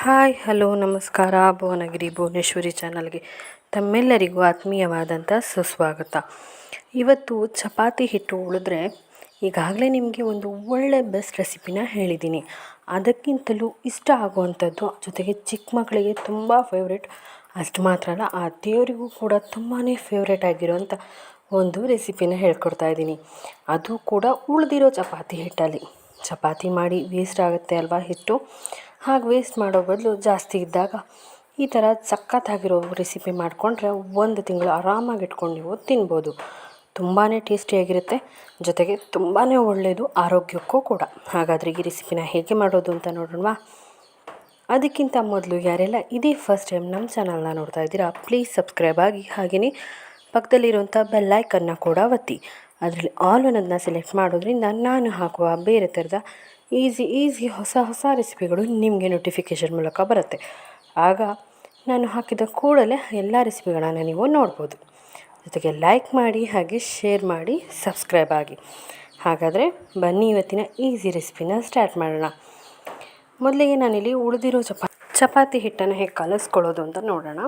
Hi hello ನಮಸ್ಕಾರ. ಭುವನಗಿರಿ ಭುವನೇಶ್ವರಿ ಚಾನಲ್ಗೆ ತಮ್ಮೆಲ್ಲರಿಗೂ ಆತ್ಮೀಯವಾದಂಥ ಸುಸ್ವಾಗತ. ಇವತ್ತು ಚಪಾತಿ ಹಿಟ್ಟು ಉಳಿದ್ರೆ ಈಗಾಗಲೇ ನಿಮಗೆ ಒಂದು ಒಳ್ಳೆ ಬೆಸ್ಟ್ ರೆಸಿಪಿನ ಹೇಳಿದ್ದೀನಿ. ಅದಕ್ಕಿಂತಲೂ ಇಷ್ಟ ಆಗುವಂಥದ್ದು, ಜೊತೆಗೆ ಚಿಕ್ಕ ಮಕ್ಕಳಿಗೆ ತುಂಬ ಫೇವ್ರೇಟ್, ಅಷ್ಟು ಮಾತ್ರ ಅಲ್ಲ ಆ ದೇವರಿಗೂ ಕೂಡ ತುಂಬಾ ಫೇವ್ರೇಟ್ ಆಗಿರೋಂಥ ಒಂದು ರೆಸಿಪಿನ ಹೇಳ್ಕೊಡ್ತಾ ಇದ್ದೀನಿ. ಅದು ಕೂಡ ಉಳಿದಿರೋ ಚಪಾತಿ ಹಿಟ್ಟಲ್ಲಿ. ಚಪಾತಿ ಮಾಡಿ ವೇಸ್ಟ್ ಆಗುತ್ತೆ ಅಲ್ವಾ ಹಿಟ್ಟು, ಹಾಗೆ ವೇಸ್ಟ್ ಮಾಡೋ ಬದಲು ಜಾಸ್ತಿ ಇದ್ದಾಗ ಈ ಥರ ಸಖತ್ತಾಗಿರೋ ರೆಸಿಪಿ ಮಾಡಿಕೊಂಡ್ರೆ 1 ತಿಂಗಳು ಆರಾಮಾಗಿ ಇಟ್ಕೊಂಡು ನೀವು ತಿನ್ಬೋದು. ತುಂಬಾ ಟೇಸ್ಟಿಯಾಗಿರುತ್ತೆ, ಜೊತೆಗೆ ತುಂಬಾ ಒಳ್ಳೆಯದು ಆರೋಗ್ಯಕ್ಕೂ ಕೂಡ. ಹಾಗಾದರೆ ಈ ರೆಸಿಪಿನ ಹೇಗೆ ಮಾಡೋದು ಅಂತ ನೋಡೋಣವಾ? ಅದಕ್ಕಿಂತ ಮೊದಲು ಯಾರೆಲ್ಲ ಇದೇ ಫಸ್ಟ್ ಟೈಮ್ ನಮ್ಮ ಚಾನಲ್ನ ನೋಡ್ತಾ ಇದ್ದೀರಾ, ಪ್ಲೀಸ್ ಸಬ್ಸ್ಕ್ರೈಬ್ ಆಗಿ, ಹಾಗೆಯೇ ಪಕ್ಕದಲ್ಲಿರುವಂಥ ಬೆಲ್ಲೈಕನ್ನ ಕೂಡ ಒತ್ತಿ. ಅದರಲ್ಲಿ ಆಲ್ ಅನ್ನೋದನ್ನ ಸೆಲೆಕ್ಟ್ ಮಾಡೋದ್ರಿಂದ ನಾನು ಹಾಕುವ ಬೇರೆ ಥರದ ಈಸಿ ಹೊಸ ರೆಸಿಪಿಗಳು ನಿಮಗೆ ನೋಟಿಫಿಕೇಷನ್ ಮೂಲಕ ಬರುತ್ತೆ. ಆಗ ನಾನು ಹಾಕಿದ ಕೂಡಲೇ ಎಲ್ಲ ರೆಸಿಪಿಗಳನ್ನು ನೀವು ನೋಡ್ಬೋದು. ಜೊತೆಗೆ ಲೈಕ್ ಮಾಡಿ, ಹಾಗೆ ಶೇರ್ ಮಾಡಿ, ಸಬ್ಸ್ಕ್ರೈಬ್ ಆಗಿ. ಹಾಗಾದರೆ ಬನ್ನಿ ಇವತ್ತಿನ ಈಸಿ ರೆಸಿಪಿನ ಸ್ಟಾರ್ಟ್ ಮಾಡೋಣ. ಮೊದಲಿಗೆ ನಾನಿಲ್ಲಿ ಉಳಿದಿರೋ ಚಪಾತಿ ಹಿಟ್ಟನ್ನು ಹೇಗೆ ಕಲಿಸ್ಕೊಳ್ಳೋದು ಅಂತ ನೋಡೋಣ.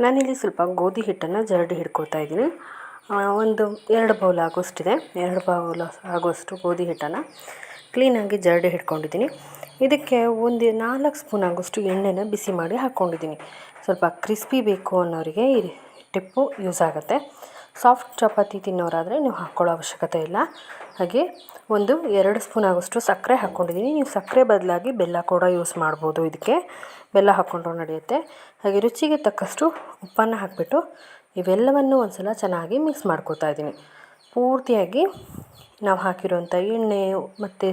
ನಾನಿಲ್ಲಿ ಸ್ವಲ್ಪ ಗೋಧಿ ಹಿಟ್ಟನ್ನು ಜರಡಿ ಹಿಡ್ಕೊಳ್ತಾ ಇದ್ದೀನಿ. ಒಂದು 2 ಬೌಲ್ ಆಗೋಷ್ಟಿದೆ. 2 ಬೌಲ್ ಆಗೋಷ್ಟು ಗೋಧಿ ಹಿಟ್ಟನ್ನು ಕ್ಲೀನಾಗಿ ಜರಡಿ ಹಿಡ್ಕೊಂಡಿದ್ದೀನಿ. ಇದಕ್ಕೆ ಒಂದು 4 ಸ್ಪೂನ್ ಆಗೋಷ್ಟು ಎಣ್ಣೆನ ಬಿಸಿ ಮಾಡಿ ಹಾಕ್ಕೊಂಡಿದ್ದೀನಿ. ಸ್ವಲ್ಪ ಕ್ರಿಸ್ಪಿ ಬೇಕು ಅನ್ನೋರಿಗೆ ಈ ಟಿಪ್ಪು ಯೂಸ್ ಆಗುತ್ತೆ. ಸಾಫ್ಟ್ ಚಪಾತಿ ತಿನ್ನೋರಾದರೆ ನೀವು ಹಾಕ್ಕೊಳ್ಳೋ ಅವಶ್ಯಕತೆ ಇಲ್ಲ. ಹಾಗೆ ಒಂದು 2 ಸ್ಪೂನ್ ಆಗೋಷ್ಟು ಸಕ್ಕರೆ ಹಾಕ್ಕೊಂಡಿದ್ದೀನಿ. ನೀವು ಸಕ್ಕರೆ ಬದಲಾಗಿ ಬೆಲ್ಲ ಕೂಡ ಯೂಸ್ ಮಾಡ್ಬೋದು. ಇದಕ್ಕೆ ಬೆಲ್ಲ ಹಾಕ್ಕೊಂಡ್ರೂ ನಡೆಯುತ್ತೆ. ಹಾಗೆ ರುಚಿಗೆ ತಕ್ಕಷ್ಟು ಉಪ್ಪನ್ನು ಹಾಕಿಬಿಟ್ಟು ಇವೆಲ್ಲವನ್ನು ಒಂದು ಸಲ ಚೆನ್ನಾಗಿ ಮಿಕ್ಸ್ ಮಾಡ್ಕೊತಾ ಇದ್ದೀನಿ. ಪೂರ್ತಿಯಾಗಿ ನಾವು ಹಾಕಿರೋಂಥ ಎಣ್ಣೆ ಮತ್ತು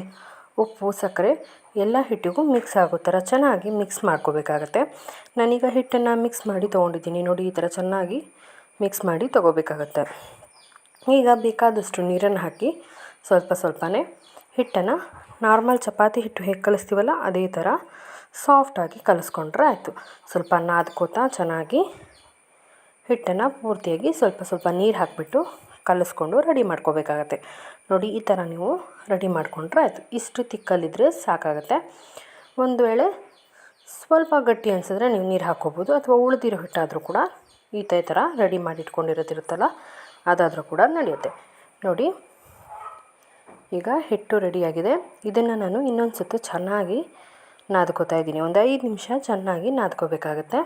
ಉಪ್ಪು, ಸಕ್ಕರೆ ಎಲ್ಲ ಹಿಟ್ಟಿಗೂ ಮಿಕ್ಸ್ ಆಗೋ ಥರ ಚೆನ್ನಾಗಿ ಮಿಕ್ಸ್ ಮಾಡ್ಕೋಬೇಕಾಗತ್ತೆ. ನಾನೀಗ ಹಿಟ್ಟನ್ನು ಮಿಕ್ಸ್ ಮಾಡಿ ತೊಗೊಂಡಿದ್ದೀನಿ. ನೋಡಿ, ಈ ಥರ ಚೆನ್ನಾಗಿ ಮಿಕ್ಸ್ ಮಾಡಿ ತೊಗೋಬೇಕಾಗತ್ತೆ. ಈಗ ಬೇಕಾದಷ್ಟು ನೀರನ್ನು ಹಾಕಿ ಸ್ವಲ್ಪನೇ ಹಿಟ್ಟನ್ನು ನಾರ್ಮಲ್ ಚಪಾತಿ ಹಿಟ್ಟು ಹೇಗೆ ಕಲಿಸ್ತೀವಲ್ಲ ಅದೇ ಥರ ಸಾಫ್ಟಾಗಿ ಕಲಿಸ್ಕೊಂಡ್ರೆ ಆಯಿತು. ಸ್ವಲ್ಪ ನಾದ್ಕೋತಾ ಚೆನ್ನಾಗಿ ಹಿಟ್ಟನ್ನು ಪೂರ್ತಿಯಾಗಿ ಸ್ವಲ್ಪ ನೀರು ಹಾಕಿಬಿಟ್ಟು ಕಲಿಸ್ಕೊಂಡು ರೆಡಿ ಮಾಡ್ಕೋಬೇಕಾಗತ್ತೆ. ನೋಡಿ, ಈ ಥರ ನೀವು ರೆಡಿ ಮಾಡಿಕೊಂಡ್ರೆ ಆಯಿತು. ಇಷ್ಟು ತಿಕ್ಕಲ್ಲಿದ್ದರೆ ಸಾಕಾಗುತ್ತೆ. ಒಂದು ವೇಳೆ ಸ್ವಲ್ಪ ಗಟ್ಟಿ ಅನಿಸಿದ್ರೆ ನೀವು ನೀರು ಹಾಕ್ಕೋಬೋದು, ಅಥವಾ ಉಳಿದಿರೋ ಹಿಟ್ಟಾದರೂ ಕೂಡ ಈ ಥರ ರೆಡಿ ಮಾಡಿ ಇಟ್ಕೊಂಡಿರೋದಿರುತ್ತಲ್ಲ ಅದಾದರೂ ಕೂಡ ನಡೆಯುತ್ತೆ. ನೋಡಿ, ಈಗ ಹಿಟ್ಟು ರೆಡಿಯಾಗಿದೆ. ಇದನ್ನು ನಾನು ಇನ್ನೊಂದು ಸುತ್ತು ಚೆನ್ನಾಗಿ ನಾದ್ಕೋತಾ ಇದ್ದೀನಿ. ಒಂದು 5 ನಿಮಿಷ ಚೆನ್ನಾಗಿ ನಾದ್ಕೋಬೇಕಾಗತ್ತೆ.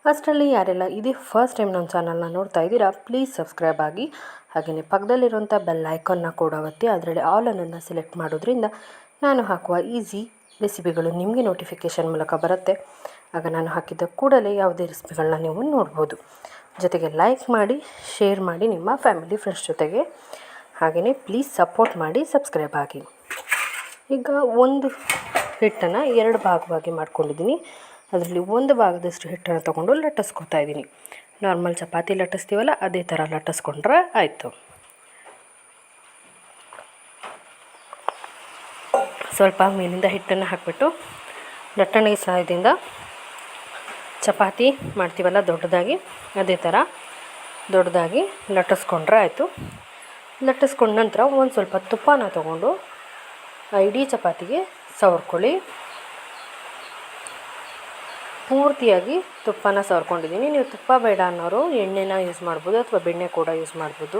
ಅಷ್ಟರಲ್ಲಿ ಯಾರೆಲ್ಲ ಇದೇ ಫಸ್ಟ್ ಟೈಮ್ ನಮ್ಮ ಚಾನಲ್ನ ನೋಡ್ತಾ ಇದ್ದೀರಾ, ಪ್ಲೀಸ್ ಸಬ್ಸ್ಕ್ರೈಬ್ ಆಗಿ, ಹಾಗೆಯೇ ಪಕ್ಕದಲ್ಲಿರುವಂಥ ಬೆಲ್ ಐಕಾನ್ನ ಕೂಡ ಒತ್ತಿ. ಅದರಲ್ಲಿ ಆಲ್ ಅನ್ನೋದನ್ನ ಸೆಲೆಕ್ಟ್ ಮಾಡೋದ್ರಿಂದ ನಾನು ಹಾಕುವ ಈಸಿ ರೆಸಿಪಿಗಳು ನಿಮಗೆ ನೋಟಿಫಿಕೇಷನ್ ಮೂಲಕ ಬರುತ್ತೆ. ಆಗ ನಾನು ಹಾಕಿದ ಕೂಡಲೇ ಯಾವುದೇ ರೆಸಿಪಿಗಳನ್ನ ನೀವು ನೋಡ್ಬೋದು. ಜೊತೆಗೆ ಲೈಕ್ ಮಾಡಿ, ಶೇರ್ ಮಾಡಿ ನಿಮ್ಮ ಫ್ಯಾಮಿಲಿ ಫ್ರೆಂಡ್ಸ್ ಜೊತೆಗೆ. ಹಾಗೆಯೇ ಪ್ಲೀಸ್ ಸಪೋರ್ಟ್ ಮಾಡಿ, ಸಬ್ಸ್ಕ್ರೈಬ್ ಆಗಿ. ಈಗ ಒಂದು ಹಿಟ್ಟನ್ನು 2 ಭಾಗವಾಗಿ ಮಾಡ್ಕೊಂಡಿದ್ದೀನಿ. ಅದರಲ್ಲಿ 1 ಭಾಗದಷ್ಟು ಹಿಟ್ಟನ್ನು ತೊಗೊಂಡು ಲಟ್ಟಿಸ್ಕೊತಾ ಇದ್ದೀನಿ. ನಾರ್ಮಲ್ ಚಪಾತಿ ಲಟ್ಟಿಸ್ತೀವಲ್ಲ ಅದೇ ಥರ ಲಟ್ಟಿಸ್ಕೊಂಡ್ರೆ ಆಯಿತು. ಸ್ವಲ್ಪ ಮೇಲಿಂದ ಹಿಟ್ಟನ್ನು ಹಾಕಿಬಿಟ್ಟು ಲಟ್ಟಣೆ ಸಹಾಯದಿಂದ ಚಪಾತಿ ಮಾಡ್ತೀವಲ್ಲ ದೊಡ್ಡದಾಗಿ, ಅದೇ ಥರ ದೊಡ್ಡದಾಗಿ ಲಟ್ಟಿಸ್ಕೊಂಡ್ರೆ ಆಯಿತು. ಲಟ್ಟಿಸ್ಕೊಂಡ ನಂತರ ಒಂದು ಸ್ವಲ್ಪ ತುಪ್ಪನ ತೊಗೊಂಡು ಇಡೀ ಚಪಾತಿಗೆ ಸವರ್ಕೊಳ್ಳಿ. ಪೂರ್ತಿಯಾಗಿ ತುಪ್ಪನ ಸವರ್ಕೊಂಡಿದ್ದೀನಿ. ನೀವು ತುಪ್ಪ ಬೇಡ ಅನ್ನೋರು ಎಣ್ಣೆನ ಯೂಸ್ ಮಾಡ್ಬೋದು, ಅಥವಾ ಬೆಣ್ಣೆ ಕೂಡ ಯೂಸ್ ಮಾಡ್ಬೋದು.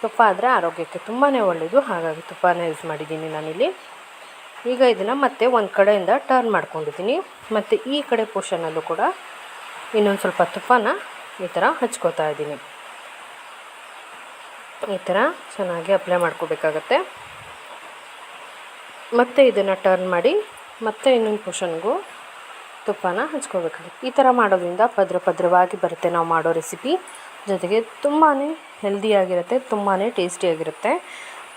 ತುಪ್ಪ ಆದರೆ ಆರೋಗ್ಯಕ್ಕೆ ತುಂಬಾ ಒಳ್ಳೆಯದು, ಹಾಗಾಗಿ ತುಪ್ಪನ ಯೂಸ್ ಮಾಡಿದ್ದೀನಿ ನಾನಿಲ್ಲಿ. ಈಗ ಇದನ್ನು ಮತ್ತೆ ಒಂದು ಕಡೆಯಿಂದ ಟರ್ನ್ ಮಾಡ್ಕೊಂಡಿದ್ದೀನಿ. ಮತ್ತು ಈ ಕಡೆ ಪೋರ್ಷನಲ್ಲೂ ಕೂಡ ಇನ್ನೊಂದು ಸ್ವಲ್ಪ ತುಪ್ಪನ ಈ ಥರ ಹಚ್ಕೋತಾ ಇದ್ದೀನಿ. ಈ ಥರ ಚೆನ್ನಾಗಿ ಅಪ್ಲೈ ಮಾಡ್ಕೋಬೇಕಾಗತ್ತೆ. ಮತ್ತು ಇದನ್ನು ಟರ್ನ್ ಮಾಡಿ ಮತ್ತೆ ಇನ್ನೊಂದು ಪೋರ್ಷನ್ಗೂ ತುಪ್ಪನ ಹಚ್ಕೋಬೇಕಾಗುತ್ತೆ. ಈ ಥರ ಮಾಡೋದ್ರಿಂದ ಪದ್ರವಾಗಿ ಬರುತ್ತೆ ನಾವು ಮಾಡೋ ರೆಸಿಪಿ. ಜೊತೆಗೆ ತುಂಬಾ ಹೆಲ್ದಿಯಾಗಿರುತ್ತೆ, ತುಂಬಾ ಟೇಸ್ಟಿಯಾಗಿರುತ್ತೆ,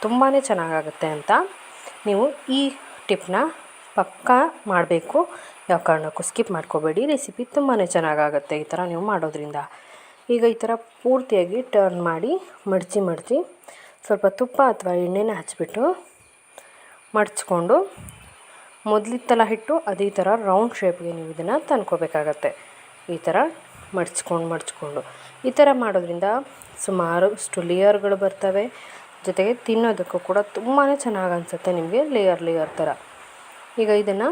ತುಂಬಾ ಚೆನ್ನಾಗಾಗುತ್ತೆ ಅಂತ. ನೀವು ಈ ಟಿಪ್ನ ಪಕ್ಕಾ ಮಾಡಬೇಕು, ಯಾವ ಕಾರಣಕ್ಕೂ ಸ್ಕಿಪ್ ಮಾಡ್ಕೋಬೇಡಿ. ರೆಸಿಪಿ ತುಂಬಾ ಚೆನ್ನಾಗಾಗುತ್ತೆ ಈ ಥರ ನೀವು ಮಾಡೋದ್ರಿಂದ. ಈಗ ಈ ಥರ ಪೂರ್ತಿಯಾಗಿ ಟರ್ನ್ ಮಾಡಿ ಮಡಚಿ ಸ್ವಲ್ಪ ತುಪ್ಪ ಅಥವಾ ಎಣ್ಣೆನ ಹಚ್ಬಿಟ್ಟು ಮಡಚ್ಕೊಂಡು, ಮೊದಲಿತ್ತಲ್ಲ ಹಿಟ್ಟು ಅದೇ ಥರ ರೌಂಡ್ ಶೇಪ್ಗೆ ನೀವು ಇದನ್ನು ತಂದ್ಕೋಬೇಕಾಗತ್ತೆ. ಈ ಥರ ಮಡಚ್ಕೊಂಡು ಈ ಥರ ಮಾಡೋದ್ರಿಂದ ಸುಮಾರಷ್ಟು ಲೇಯರ್ಗಳು ಬರ್ತವೆ. ಜೊತೆಗೆ ತಿನ್ನೋದಕ್ಕೂ ಕೂಡ ತುಂಬಾ ಚೆನ್ನಾಗಿ ಅನಿಸುತ್ತೆ ನಿಮಗೆ, ಲೇಯರ್ ಥರ. ಈಗ ಇದನ್ನು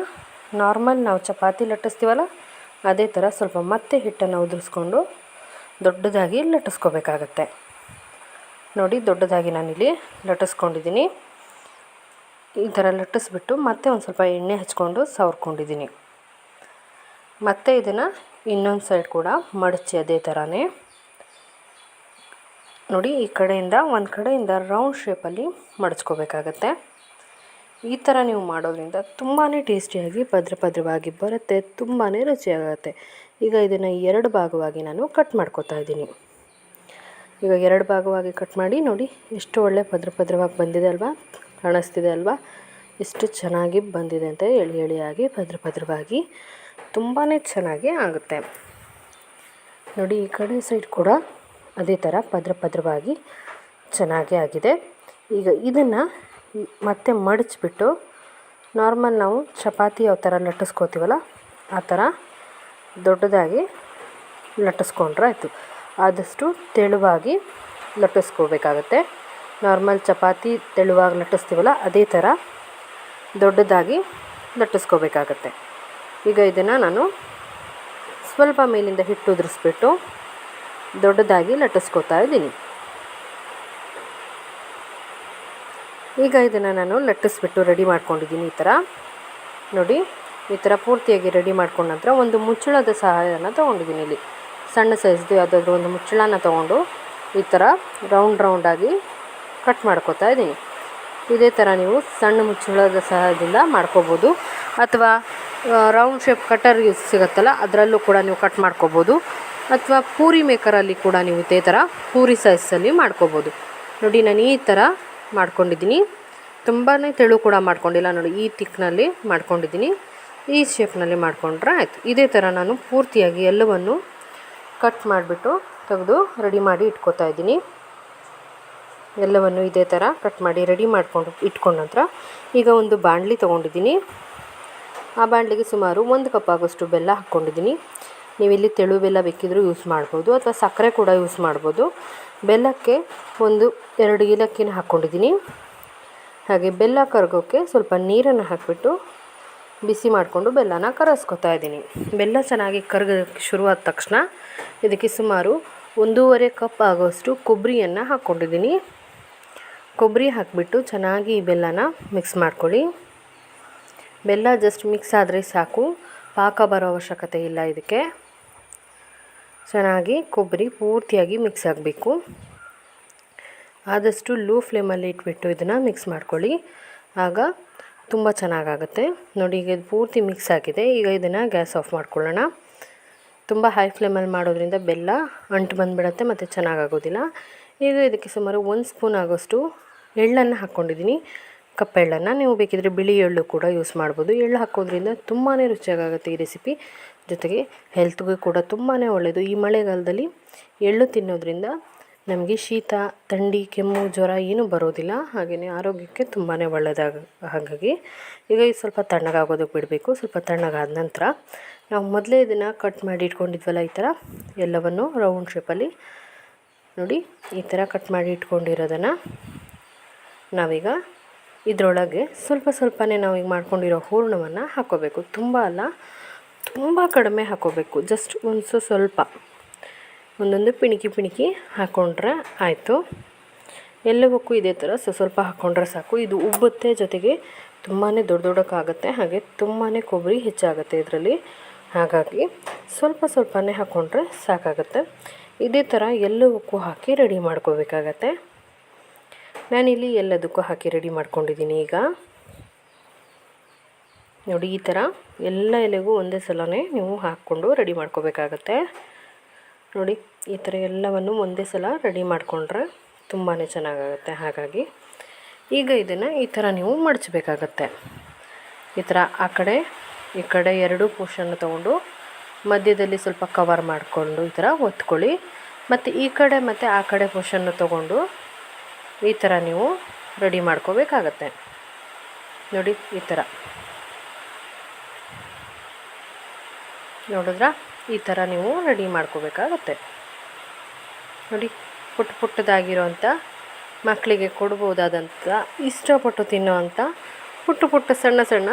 ನಾರ್ಮಲ್ ನಾವು ಚಪಾತಿ ಲಟ್ಟಿಸ್ತೀವಲ್ಲ ಅದೇ ಥರ ಸ್ವಲ್ಪ ಮತ್ತೆ ಹಿಟ್ಟನ್ನು ಉದುರಿಸ್ಕೊಂಡು ದೊಡ್ಡದಾಗಿ ಲಟ್ಟಿಸ್ಕೋಬೇಕಾಗತ್ತೆ. ನೋಡಿ, ದೊಡ್ಡದಾಗಿ ನಾನಿಲ್ಲಿ ಲಟ್ಟಿಸ್ಕೊಂಡಿದ್ದೀನಿ. ಈ ಥರ ಲಟ್ಟಿಸ್ಬಿಟ್ಟು ಮತ್ತೆ ಒಂದು ಸ್ವಲ್ಪ ಎಣ್ಣೆ ಹಚ್ಕೊಂಡು ಸವರ್ಕೊಂಡಿದ್ದೀನಿ. ಮತ್ತು ಇದನ್ನು ಇನ್ನೊಂದು ಸೈಡ್ ಕೂಡ ಮಡಚಿ ಅದೇ ಥರನೇ ನೋಡಿ, ಒಂದು ಕಡೆಯಿಂದ ರೌಂಡ್ ಶೇಪಲ್ಲಿ ಮಡಚ್ಕೋಬೇಕಾಗತ್ತೆ. ಈ ಥರ ನೀವು ಮಾಡೋದ್ರಿಂದ ತುಂಬಾ ಟೇಸ್ಟಿಯಾಗಿ ಪದ್ರವಾಗಿ ಬರುತ್ತೆ, ತುಂಬಾ ರುಚಿಯಾಗುತ್ತೆ. ಈಗ ಇದನ್ನು 2 ಭಾಗವಾಗಿ ನಾನು ಕಟ್ ಮಾಡ್ಕೊತಾ ಇದ್ದೀನಿ. ಈಗ 2 ಭಾಗವಾಗಿ ಕಟ್ ಮಾಡಿ ನೋಡಿ, ಎಷ್ಟು ಒಳ್ಳೆ ಪದ್ರವಾಗಿ ಬಂದಿದೆ ಅಲ್ವಾ, ಕಾಣಿಸ್ತಿದೆ ಅಲ್ವಾ, ಎಷ್ಟು ಚೆನ್ನಾಗಿ ಬಂದಿದೆ ಅಂತ. ಎಳೆಯಾಗಿ ಪದ್ರವಾಗಿ ತುಂಬಾ ಚೆನ್ನಾಗಿ ಆಗುತ್ತೆ ನೋಡಿ. ಈ ಕಡೆ ಸೈಡ್ ಕೂಡ ಅದೇ ಥರ ಪದ್ರವಾಗಿ ಚೆನ್ನಾಗಿ ಆಗಿದೆ. ಈಗ ಇದನ್ನು ಮತ್ತೆ ಮಡಚಿಬಿಟ್ಟು ನಾರ್ಮಲ್ ನಾವು ಚಪಾತಿ ಯಾವ ಥರ ಲಟ್ಟಿಸ್ಕೋತೀವಲ್ಲ ಆ ಥರ ದೊಡ್ಡದಾಗಿ ಲಟ್ಟಿಸ್ಕೊಂಡ್ರೆ ಆಯಿತು. ಆದಷ್ಟು ತೆಳುವಾಗಿ ಲಟ್ಟಿಸ್ಕೋಬೇಕಾಗತ್ತೆ. ನಾರ್ಮಲ್ ಚಪಾತಿ ತೆಳುವಾಗಿ ಲಟ್ಟಿಸ್ತೀವಲ್ಲ ಅದೇ ಥರ ದೊಡ್ಡದಾಗಿ ಲಟ್ಟಿಸ್ಕೋಬೇಕಾಗತ್ತೆ. ಈಗ ಇದನ್ನು ನಾನು ಸ್ವಲ್ಪ ಮೇಲಿಂದ ಹಿಟ್ಟು ಉದುರಿಸ್ಬಿಟ್ಟು ದೊಡ್ಡದಾಗಿ ಲಟ್ಟಿಸ್ಕೋತಾ ಇದ್ದೀನಿ. ಈಗ ಇದನ್ನು ನಾನು ಲಟ್ಟಿಸ್ಬಿಟ್ಟು ರೆಡಿ ಮಾಡ್ಕೊಂಡಿದ್ದೀನಿ. ಈ ಥರ ನೋಡಿ, ಈ ಥರ ಪೂರ್ತಿಯಾಗಿ ರೆಡಿ ಮಾಡ್ಕೊಂಡ ನಂತರ ಒಂದು ಮುಚ್ಚಳದ ಸಹಾಯನ ತೊಗೊಂಡಿದ್ದೀನಿ. ಇಲ್ಲಿ ಸಣ್ಣ ಸೈಜ್ದು ಯಾವುದಾದ್ರೂ ಒಂದು ಮುಚ್ಚಳನ ತೊಗೊಂಡು ಈ ಥರ ರೌಂಡಾಗಿ ಕಟ್ ಮಾಡ್ಕೋತಾ ಇದ್ದೀನಿ. ಇದೇ ಥರ ನೀವು ಸಣ್ಣ ಮುಚ್ಚಳದ ಸಹಾಯದಿಂದ ಮಾಡ್ಕೋಬೋದು, ಅಥವಾ ರೌಂಡ್ ಶೇಪ್ ಕಟರ್ ಸಿಗುತ್ತಲ್ಲ ಅದರಲ್ಲೂ ಕೂಡ ನೀವು ಕಟ್ ಮಾಡ್ಕೋಬೋದು, ಅಥವಾ ಪೂರಿ ಮೇಕರಲ್ಲಿ ಕೂಡ ನೀವು ಇದೇ ಥರ ಪೂರಿ ಸೈಜಲ್ಲಿ ಮಾಡ್ಕೋಬೋದು. ನೋಡಿ, ನಾನು ಈ ಥರ ಮಾಡ್ಕೊಂಡಿದ್ದೀನಿ. ತುಂಬಾ ತೆಳು ಕೂಡ ಮಾಡ್ಕೊಂಡಿಲ್ಲ ನೋಡಿ, ಈ ತಿಕ್ನಲ್ಲಿ ಮಾಡ್ಕೊಂಡಿದ್ದೀನಿ. ಈ ಶೇಪ್ನಲ್ಲಿ ಮಾಡಿಕೊಂಡ್ರೆ ಆಯಿತು. ಇದೇ ಥರ ನಾನು ಪೂರ್ತಿಯಾಗಿ ಎಲ್ಲವನ್ನು ಕಟ್ ಮಾಡಿಬಿಟ್ಟು ತೆಗೆದು ರೆಡಿ ಮಾಡಿ ಇಟ್ಕೋತಾ ಇದ್ದೀನಿ. ಎಲ್ಲವನ್ನು ಇದೇ ಥರ ಕಟ್ ಮಾಡಿ ರೆಡಿ ಮಾಡ್ಕೊಂಡು ಇಟ್ಕೊಂಡ ನಂತರ ಈಗ ಒಂದು ಬಾಣಲಿ ತೊಗೊಂಡಿದ್ದೀನಿ. ಆ ಬಾಣಲಿಗೆ ಸುಮಾರು 1 ಕಪ್ ಆಗೋಷ್ಟು ಬೆಲ್ಲ ಹಾಕ್ಕೊಂಡಿದ್ದೀನಿ. ನೀವಿಲ್ಲಿ ತೆಳು ಬೆಲ್ಲ ಬೇಕಿದ್ರೂ ಯೂಸ್ ಮಾಡ್ಬೋದು, ಅಥವಾ ಸಕ್ಕರೆ ಕೂಡ ಯೂಸ್ ಮಾಡ್ಬೋದು. ಬೆಲ್ಲಕ್ಕೆ 1-2 ಏಲಕ್ಕಿನ ಹಾಕ್ಕೊಂಡಿದ್ದೀನಿ. ಹಾಗೆ ಬೆಲ್ಲ ಕರಗೋಕ್ಕೆ ಸ್ವಲ್ಪ ನೀರನ್ನು ಹಾಕಿಬಿಟ್ಟು ಬಿಸಿ ಮಾಡಿಕೊಂಡು ಬೆಲ್ಲನ ಕರಗಿಸ್ಕೊತಾ ಇದ್ದೀನಿ. ಬೆಲ್ಲ ಚೆನ್ನಾಗಿ ಕರಗೋಕ್ಕೆ ಶುರುವಾದ ತಕ್ಷಣ ಇದಕ್ಕೆ ಸುಮಾರು 1.5 ಕಪ್ ಆಗೋಷ್ಟು ಕೊಬ್ಬರಿಯನ್ನು ಹಾಕ್ಕೊಂಡಿದ್ದೀನಿ. ಕೊಬ್ಬರಿ ಹಾಕಿಬಿಟ್ಟು ಚೆನ್ನಾಗಿ ಈ ಬೆಲ್ಲನ ಮಿಕ್ಸ್ ಮಾಡ್ಕೊಳ್ಳಿ. ಬೆಲ್ಲ ಜಸ್ಟ್ ಮಿಕ್ಸ್ ಆದರೆ ಸಾಕು, ಪಾಕ ಬರೋ ಅವಶ್ಯಕತೆ ಇಲ್ಲ. ಇದಕ್ಕೆ ಚೆನ್ನಾಗಿ ಕೊಬ್ಬರಿ ಪೂರ್ತಿಯಾಗಿ ಮಿಕ್ಸ್ ಆಗಬೇಕು. ಆದಷ್ಟು ಲೋ ಫ್ಲೇಮಲ್ಲಿ ಇಟ್ಬಿಟ್ಟು ಇದನ್ನು ಮಿಕ್ಸ್ ಮಾಡ್ಕೊಳ್ಳಿ, ಆಗ ತುಂಬ ಚೆನ್ನಾಗಾಗುತ್ತೆ. ನೋಡಿ, ಈಗ ಇದು ಪೂರ್ತಿ ಮಿಕ್ಸ್ ಆಗಿದೆ. ಈಗ ಇದನ್ನು ಗ್ಯಾಸ್ ಆಫ್ ಮಾಡ್ಕೊಳ್ಳೋಣ. ತುಂಬ ಹೈ ಫ್ಲೇಮಲ್ಲಿ ಮಾಡೋದ್ರಿಂದ ಬೆಲ್ಲ ಅಂಟು ಬಂದುಬಿಡುತ್ತೆ ಮತ್ತು ಚೆನ್ನಾಗಾಗೋದಿಲ್ಲ. ಈಗ ಇದಕ್ಕೆ ಸುಮಾರು 1 ಸ್ಪೂನ್ ಆಗೋಷ್ಟು ಎಳ್ಳನ್ನು ಹಾಕ್ಕೊಂಡಿದ್ದೀನಿ, ಕಪ್ಪೆಳ್ಳನ್ನು. ನೀವು ಬೇಕಿದ್ದರೆ ಬಿಳಿ ಎಳ್ಳು ಕೂಡ ಯೂಸ್ ಮಾಡ್ಬೋದು. ಎಳ್ಳು ಹಾಕೋದ್ರಿಂದ ತುಂಬಾ ರುಚಿಯಾಗುತ್ತೆ ಈ ರೆಸಿಪಿ. ಜೊತೆಗೆ ಹೆಲ್ತ್ಗೂ ಕೂಡ ತುಂಬಾ ಒಳ್ಳೆಯದು. ಈ ಮಳೆಗಾಲದಲ್ಲಿ ಎಳ್ಳು ತಿನ್ನೋದ್ರಿಂದ ನಮಗೆ ಶೀತ, ಥಂಡಿ, ಕೆಮ್ಮು, ಜ್ವರ ಏನೂ ಬರೋದಿಲ್ಲ. ಹಾಗೆಯೇ ಆರೋಗ್ಯಕ್ಕೆ ತುಂಬಾ ಹಾಗಾಗಿ ಈಗ ಇದು ಸ್ವಲ್ಪ ತಣ್ಣಗಾಗೋದಕ್ಕೆ ಬಿಡಬೇಕು. ಸ್ವಲ್ಪ ತಣ್ಣಗಾದ ನಂತರ ನಾವು ಮೊದಲೇ ಇದನ್ನು ಕಟ್ ಮಾಡಿ ಇಟ್ಕೊಂಡಿದ್ವಲ್ಲ, ಈ ಥರ ಎಲ್ಲವನ್ನು ರೌಂಡ್ ಶೇಪಲ್ಲಿ ನೋಡಿ ಈ ಥರ ಕಟ್ ಮಾಡಿ ಇಟ್ಕೊಂಡಿರೋದನ್ನು ನಾವೀಗ ಇದರೊಳಗೆ ಸ್ವಲ್ಪನೇ ನಾವೀಗ ಮಾಡ್ಕೊಂಡಿರೋ ಹೂರಣವನ್ನು ಹಾಕ್ಕೋಬೇಕು. ತುಂಬ ಅಲ್ಲ, ತುಂಬ ಕಡಿಮೆ ಹಾಕ್ಕೋಬೇಕು. ಜಸ್ಟ್ ಸ್ವಲ್ಪ ಒಂದೊಂದು ಪಿಣಿಕಿ ಹಾಕ್ಕೊಂಡ್ರೆ ಆಯಿತು. ಎಲ್ಲವಕ್ಕೂ ಇದೇ ಥರ ಸ್ವಲ್ಪ ಹಾಕ್ಕೊಂಡ್ರೆ ಸಾಕು. ಇದು ಉಬ್ಬುತ್ತೆ, ಜೊತೆಗೆ ತುಂಬಾ ದೊಡ್ಡಕ್ಕಾಗುತ್ತೆ. ಹಾಗೆ ತುಂಬಾ ಕೊಬ್ಬರಿ ಹೆಚ್ಚಾಗುತ್ತೆ ಇದರಲ್ಲಿ. ಹಾಗಾಗಿ ಸ್ವಲ್ಪನೇ ಹಾಕ್ಕೊಂಡ್ರೆ ಸಾಕಾಗುತ್ತೆ. ಇದೇ ಥರ ಎಲ್ಲವಕ್ಕೂ ಹಾಕಿ ರೆಡಿ ಮಾಡ್ಕೋಬೇಕಾಗತ್ತೆ. ನಾನಿಲ್ಲಿ ಎಲ್ಲದಕ್ಕೂ ಹಾಕಿ ರೆಡಿ ಮಾಡ್ಕೊಂಡಿದ್ದೀನಿ. ಈಗ ನೋಡಿ, ಈ ಥರ ಎಲ್ಲ ಎಲೆಗೂ ಒಂದೇ ಸಲನೇ ನೀವು ಹಾಕ್ಕೊಂಡು ರೆಡಿ ಮಾಡ್ಕೋಬೇಕಾಗತ್ತೆ. ನೋಡಿ, ಈ ಥರ ಎಲ್ಲವನ್ನು ಒಂದೇ ಸಲ ರೆಡಿ ಮಾಡಿಕೊಂಡ್ರೆ ತುಂಬಾ ಚೆನ್ನಾಗಾಗುತ್ತೆ. ಹಾಗಾಗಿ ಈಗ ಇದನ್ನು ಈ ಥರ ನೀವು ಮಡಚಬೇಕಾಗತ್ತೆ. ಈ ಥರ ಆ ಕಡೆ ಈ ಕಡೆ 2 ಪೋರ್ಷನ್ ತೊಗೊಂಡು ಮಧ್ಯದಲ್ಲಿ ಸ್ವಲ್ಪ ಕವರ್ ಮಾಡಿಕೊಂಡು ಈ ಥರ ಒತ್ಕೊಳ್ಳಿ. ಮತ್ತು ಈ ಕಡೆ ಮತ್ತು ಆ ಕಡೆ ಪೋರ್ಷನ್ನು ತೊಗೊಂಡು ಈ ಥರ ನೀವು ರೆಡಿ ಮಾಡ್ಕೋಬೇಕಾಗತ್ತೆ. ನೋಡಿ, ಈ ಥರ ನೋಡಿದ್ರಾ, ಈ ಥರ ನೀವು ರೆಡಿ ಮಾಡ್ಕೋಬೇಕಾಗತ್ತೆ. ನೋಡಿ, ಪುಟ್ಟದಾಗಿರೋಂಥ ಮಕ್ಕಳಿಗೆ ಕೊಡ್ಬೋದಾದಂಥ, ಇಷ್ಟಪಟ್ಟು ತಿನ್ನೋವಂಥ ಪುಟ್ಟ ಸಣ್ಣ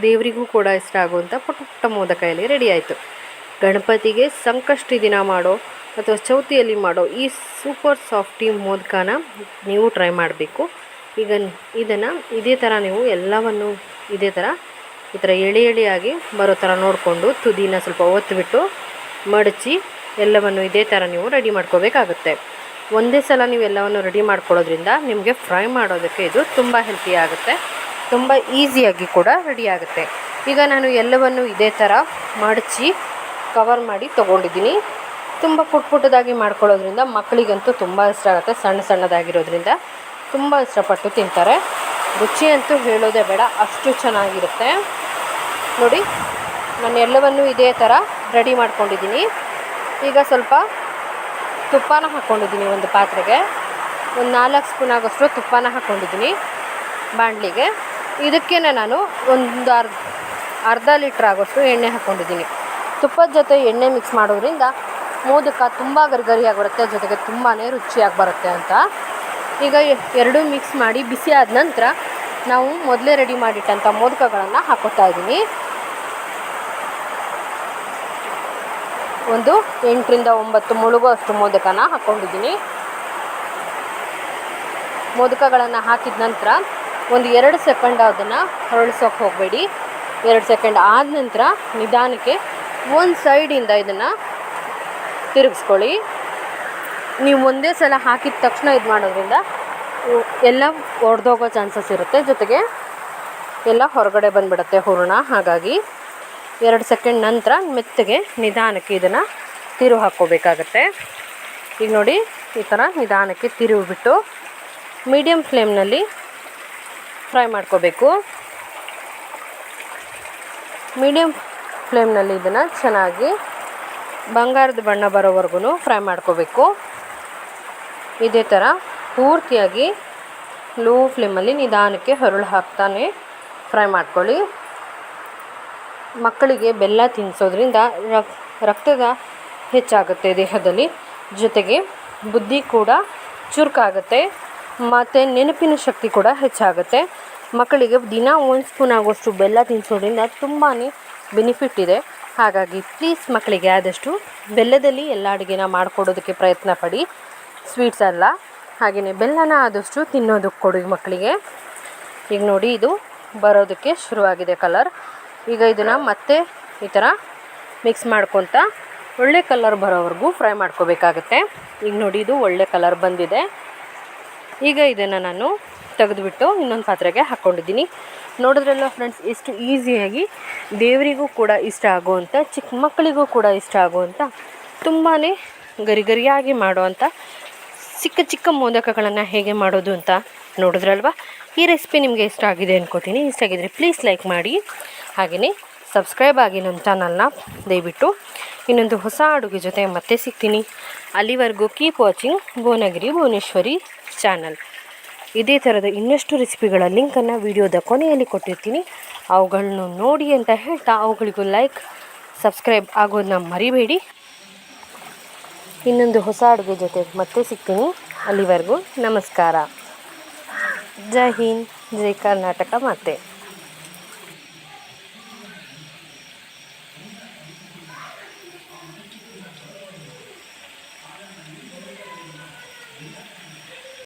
ದೇವರಿಗೂ ಕೂಡ ಇಷ್ಟ ಆಗುವಂಥ ಪುಟ್ಟ ಪುಟ್ಟ ಮೋದಕ ಇಲ್ಲಿ ರೆಡಿ ಆಯಿತು. ಗಣಪತಿಗೆ ಸಂಕಷ್ಟಿ ದಿನ ಮಾಡೋ ಅಥವಾ ಚೌತಿಯಲ್ಲಿ ಮಾಡೋ ಈ ಸೂಪರ್ ಸಾಫ್ಟಿ ಮೋದಕನ ನೀವು ಟ್ರೈ ಮಾಡಬೇಕು. ಈಗ ಇದನ್ನು ಇದೇ ಥರ ನೀವು ಎಲ್ಲವನ್ನು ಇದೇ ಥರ ಈ ಥರ ಎಳೆ ಎಳೆಯಾಗಿ ಬರೋ ಥರ ನೋಡಿಕೊಂಡು ತುದಿನ ಸ್ವಲ್ಪ ಒತ್ತಿಬಿಟ್ಟು ಮಡಚಿ ಎಲ್ಲವನ್ನು ಇದೇ ಥರ ನೀವು ರೆಡಿ ಮಾಡ್ಕೋಬೇಕಾಗುತ್ತೆ. ಒಂದೇ ಸಲ ನೀವು ಎಲ್ಲವನ್ನು ರೆಡಿ ಮಾಡ್ಕೊಳ್ಳೋದ್ರಿಂದ ನಿಮಗೆ ಫ್ರೈ ಮಾಡೋದಕ್ಕೆ ಇದು ತುಂಬ ಹೆಲ್ತಿ ಆಗುತ್ತೆ, ತುಂಬ ಈಸಿಯಾಗಿ ಕೂಡ ರೆಡಿ ಆಗುತ್ತೆ. ಈಗ ನಾನು ಎಲ್ಲವನ್ನು ಇದೇ ಥರ ಮಡಚಿ ಕವರ್ ಮಾಡಿ ತೊಗೊಂಡಿದ್ದೀನಿ. ತುಂಬ ಪುಟ್ಟ ಪುಟ್ಟದಾಗಿ ಮಾಡ್ಕೊಳ್ಳೋದ್ರಿಂದ ಮಕ್ಕಳಿಗಂತೂ ತುಂಬ ಇಷ್ಟ ಆಗುತ್ತೆ. ಸಣ್ಣ ಸಣ್ಣದಾಗಿರೋದ್ರಿಂದ ತುಂಬ ಇಷ್ಟಪಟ್ಟು ತಿಂತಾರೆ. ರುಚಿ ಅಂತೂ ಹೇಳೋದೇ ಬೇಡ, ಅಷ್ಟು ಚೆನ್ನಾಗಿರುತ್ತೆ. ನೋಡಿ, ನಾನು ಎಲ್ಲವನ್ನು ಇದೇ ಥರ ರೆಡಿ ಮಾಡ್ಕೊಂಡಿದ್ದೀನಿ. ಈಗ ಸ್ವಲ್ಪ ತುಪ್ಪನ ಹಾಕ್ಕೊಂಡಿದ್ದೀನಿ. ಒಂದು ಪಾತ್ರೆಗೆ ಒಂದು 4 ಸ್ಪೂನ್ ಆಗೋಷ್ಟು ತುಪ್ಪನ ಹಾಕ್ಕೊಂಡಿದ್ದೀನಿ ಬಾಣಲಿಗೆ. ಇದಕ್ಕೆ ನಾನು ಒಂದು ಅರ್ಧ ಲೀಟ್ರ್ ಆಗೋಷ್ಟು ಎಣ್ಣೆ ಹಾಕ್ಕೊಂಡಿದ್ದೀನಿ. ತುಪ್ಪದ ಜೊತೆ ಎಣ್ಣೆ ಮಿಕ್ಸ್ ಮಾಡೋದ್ರಿಂದ ಮೋದಕ ತುಂಬ ಗರಿಗರಿಯಾಗಿ ಬರುತ್ತೆ, ಜೊತೆಗೆ ತುಂಬಾ ರುಚಿಯಾಗಿ ಬರುತ್ತೆ ಅಂತ. ಈಗ ಎರಡೂ ಮಿಕ್ಸ್ ಮಾಡಿ ಬಿಸಿ ಆದ ನಂತರ ನಾವು ಮೊದಲೇ ರೆಡಿ ಮಾಡಿಟ್ಟಂಥ ಮೋದಕಗಳನ್ನು ಹಾಕೋತಾ ಇದ್ದೀನಿ. ಒಂದು 8 ರಿಂದ 9 ಮುಳುಗೋ ಅಷ್ಟು ಮೋದಕನ ಹಾಕ್ಕೊಂಡಿದ್ದೀನಿ. ಮೋದಕಗಳನ್ನು ಹಾಕಿದ ನಂತರ ಒಂದು 2 ಸೆಕೆಂಡ್ ಅದನ್ನು ಹೊರಳಿಸೋಕೆ ಹೋಗಬೇಡಿ. 2 ಸೆಕೆಂಡ್ ಆದ ನಂತರ ನಿಧಾನಕ್ಕೆ ಒಂದು ಸೈಡಿಂದ ಇದನ್ನು ತಿರುಗಿಸ್ಕೊಳ್ಳಿ. ನೀವು ಒಂದೇ ಸಲ ಹಾಕಿದ ತಕ್ಷಣ ಇದು ಮಾಡೋದ್ರಿಂದ ಎಲ್ಲ ಒಡೆದೋಗೋ ಚಾನ್ಸಸ್ ಇರುತ್ತೆ, ಜೊತೆಗೆ ಎಲ್ಲ ಹೊರಗಡೆ ಬಂದುಬಿಡುತ್ತೆ ಹೂರಣ. ಹಾಗಾಗಿ 2 ಸೆಕೆಂಡ್ ನಂತರ ಮೆತ್ತಗೆ ನಿಧಾನಕ್ಕೆ ಇದನ್ನು ತಿರುವು ಹಾಕ್ಕೋಬೇಕಾಗತ್ತೆ. ಈಗ ನೋಡಿ, ಈ ಥರ ನಿಧಾನಕ್ಕೆ ತಿರುವಿಬಿಟ್ಟು ಮೀಡಿಯಮ್ ಫ್ಲೇಮ್ನಲ್ಲಿ ಫ್ರೈ ಮಾಡ್ಕೋಬೇಕು. ಮೀಡಿಯಮ್ ಫ್ಲೇಮ್ನಲ್ಲಿ ಇದನ್ನು ಚೆನ್ನಾಗಿ ಬಂಗಾರದ ಬಣ್ಣ ಬರೋವರೆಗೂ ಫ್ರೈ ಮಾಡ್ಕೋಬೇಕು. ಇದೇ ಥರ ಪೂರ್ತಿಯಾಗಿ ಲೋ ಫ್ಲೇಮಲ್ಲಿ ನಿಧಾನಕ್ಕೆ ಹರಳು ಹಾಕ್ತಾನೆ ಫ್ರೈ ಮಾಡ್ಕೊಳ್ಳಿ. ಮಕ್ಕಳಿಗೆ ಬೆಲ್ಲ ತಿನ್ನಿಸೋದ್ರಿಂದ ರಕ್ತದ ಹೆಚ್ಚಾಗುತ್ತೆ ದೇಹದಲ್ಲಿ, ಜೊತೆಗೆ ಬುದ್ಧಿ ಕೂಡ ಚುರುಕಾಗುತ್ತೆ ಮತ್ತು ನೆನಪಿನ ಶಕ್ತಿ ಕೂಡ ಹೆಚ್ಚಾಗುತ್ತೆ. ಮಕ್ಕಳಿಗೆ ದಿನ 1 ಸ್ಪೂನ್ ಆಗೋಷ್ಟು ಬೆಲ್ಲ ತಿನ್ನಿಸೋದ್ರಿಂದ ತುಂಬಾ ಬೆನಿಫಿಟ್ ಇದೆ. ಹಾಗಾಗಿ ಪ್ಲೀಸ್ ಮಕ್ಕಳಿಗೆ ಆದಷ್ಟು ಬೆಲ್ಲದಲ್ಲಿ ಎಲ್ಲ ಅಡುಗೆನ ಮಾಡಿಕೊಡೋದಕ್ಕೆ ಪ್ರಯತ್ನ ಪಡಿ. ಸ್ವೀಟ್ಸ್ ಅಲ್ಲ, ಹಾಗೆಯೇ ಬೆಲ್ಲನ ಆದಷ್ಟು ತಿನ್ನೋದಕ್ಕೆ ಕೊಡಿ ಮಕ್ಕಳಿಗೆ. ಈಗ ನೋಡಿ, ಇದು ಬರೋದಕ್ಕೆ ಶುರುವಾಗಿದೆ ಕಲರ್. ಈಗ ಇದನ್ನು ಮತ್ತೆ ಈ ಥರ ಮಿಕ್ಸ್ ಮಾಡ್ಕೊತ ಒಳ್ಳೆ ಕಲರ್ ಬರೋವರೆಗೂ ಫ್ರೈ ಮಾಡ್ಕೋಬೇಕಾಗತ್ತೆ. ಈಗ ನೋಡಿ, ಇದು ಒಳ್ಳೆ ಕಲರ್ ಬಂದಿದೆ. ಈಗ ಇದನ್ನು ನಾನು ತೆಗೆದುಬಿಟ್ಟು ಇನ್ನೊಂದು ಪಾತ್ರೆಗೆ ಹಾಕ್ಕೊಂಡಿದ್ದೀನಿ. ನೋಡಿದ್ರಲ್ಲ ಫ್ರೆಂಡ್ಸ್, ಎಷ್ಟು ಈಸಿಯಾಗಿ ದೇವರಿಗೂ ಕೂಡ ಇಷ್ಟ ಆಗುವಂಥ, ಚಿಕ್ಕ ಮಕ್ಕಳಿಗೂ ಕೂಡ ಇಷ್ಟ ಆಗುವಂಥ, ತುಂಬಾ ಗರಿಗರಿಯಾಗಿ ಮಾಡುವಂಥ ಚಿಕ್ಕ ಚಿಕ್ಕ ಮೋದಕಗಳನ್ನು ಹೇಗೆ ಮಾಡೋದು ಅಂತ ನೋಡಿದ್ರಲ್ವ. ಈ ರೆಸಿಪಿ ನಿಮಗೆ ಇಷ್ಟ ಆಗಿದೆ ಅನ್ಕೋತೀನಿ. ಇಷ್ಟ ಆಗಿದ್ರೆ ಪ್ಲೀಸ್ ಲೈಕ್ ಮಾಡಿ, ಹಾಗೆಯೇ ಸಬ್ಸ್ಕ್ರೈಬ್ ಆಗಿ ನನ್ನ ಚಾನಲ್ನ. ದಯವಿಟ್ಟು ಇನ್ನೊಂದು ಹೊಸ ಅಡುಗೆ ಜೊತೆ ಮತ್ತೆ ಸಿಗ್ತೀನಿ. ಅಲ್ಲಿವರೆಗೂ keep watching Bhuvanagiri Bhuvaneshwari channel. ಇದೇ ಥರದ ಇನ್ನಷ್ಟು ರೆಸಿಪಿಗಳ ಲಿಂಕನ್ನು ವಿಡಿಯೋದ ಕೊನೆಯಲ್ಲಿ ಕೊಟ್ಟಿರ್ತೀನಿ. ಅವುಗಳನ್ನು ನೋಡಿ ಅಂತ ಹೇಳ್ತಾ ಅವುಗಳಿಗೂ ಲೈಕ್, ಸಬ್ಸ್ಕ್ರೈಬ್ ಆಗೋದನ್ನ ಮರಿಬೇಡಿ. ಇನ್ನೊಂದು ಹೊಸ ಅಡುಗೆ ಜೊತೆ ಮತ್ತೆ ಸಿಗ್ತೀನಿ. ಅಲ್ಲಿವರೆಗೂ ನಮಸ್ಕಾರ. ಜೈ ಹಿಂದ್, ಜೈ ಕರ್ನಾಟಕ ಮಾತೆ.